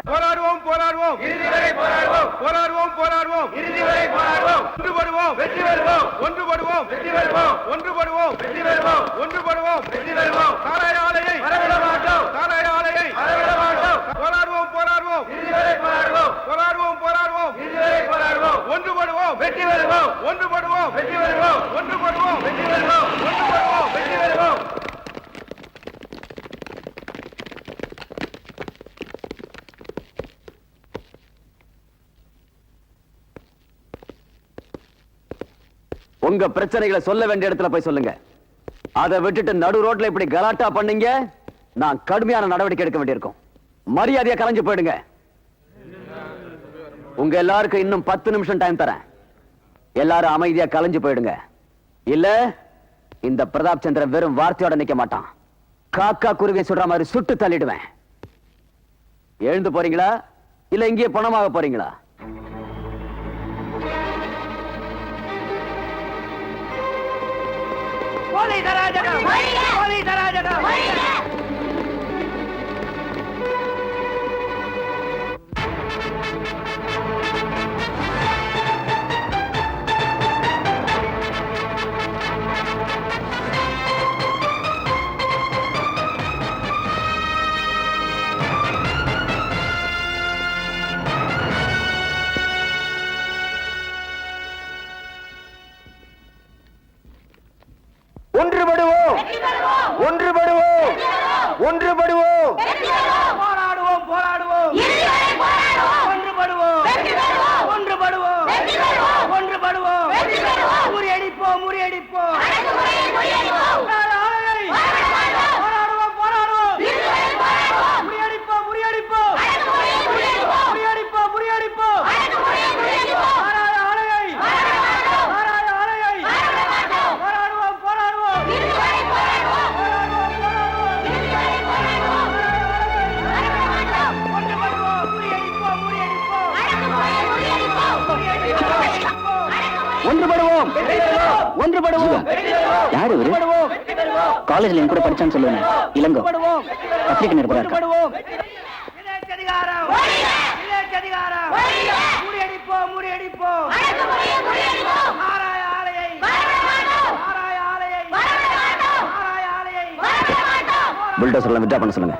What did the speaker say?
போராடுவோம் போராடுவோம் இறுதி வரை போராடுவோம் போராடுவோம் போராடுவோம் இறுதி வரை போராடுவோம் ஒன்றுபடுவோம் வெற்றி பெறுவோம் ஒன்றுபடுவோம் வெற்றி பெறுவோம் ஒன்றுபடுவோம் வெற்றி பெறுவோம் ஒன்றுபடுவோம் வெற்றி பெறுவோம் சாராய ஆலையை வரவிட மாட்டோம் சாராய ஆலையை வரவிட மாட்டோம் போராடுவோம் போராடுவோம் இறுதி வரை போராடுவோம் போராடுவோம் போராடுவோம் இறுதி வரை போராடுவோம் ஒன்றுபடுவோம் வெற்றி பெறுவோம் ஒன்றுபடுவோம் வெற்றி பெறுவோம் ஒன்றுபடுவோம் வெற்றி பெறுவோம் ஒன்றுபடுவோம் வெற்றி பெறுவோம். உங்க பிரச்சனைகளை சொல்ல வேண்டிய இடத்துல போய் சொல்லுங்க. அதை விட்டுட்டு நடு ரோட்ல இப்படி கலாட்டா பண்ணீங்க, நான் கடுமையான நடவடிக்கை எடுக்க வேண்டியிருக்கும். மரியாதையா கலைஞ்சு போயிடுங்க. உங்க எல்லாருக்கும் இன்னும் 10 நிமிஷம் டைம் தரேன். எல்லாரும் அமைதியா கலைஞ்சு போயிடுங்க. இல்ல இந்த பிரதாப் சந்திரன் வெறும் வார்த்தையோட நிக்க மாட்டான். காக்கா குருவியை சுடுற மாதிரி சுட்டு தள்ளிடுவேன். எழுந்து போறீங்களா இல்ல இங்கேயே பணமாக போறீங்களா? ஒன்றுபடுவோம் ஒன்றுபடுவோம் ஒன்றுபடுவோம் போராடுவோம் போராடுவோம் ஒன்றுபடுவோம் ஒன்றுபடுவோம் ஒன்றுபடுவோம் முறியடிப்போம் முறியடிப்போம் போராடுவோம் போராடுவோம் முறியடிப்போம் முறியடிப்போம் முறியடிப்போம் முறியடிப்போம் ஒன்றுபடுவோம் ஒன்றுபடுவோம். யாரு காலேஜ்ல என் கூட படிச்சான்னு சொல்லுவேன். இளங்கோ பத்திரிகை நிருபர். புல்டோசர்ல வித்ரா பண்ண சொல்லுங்க.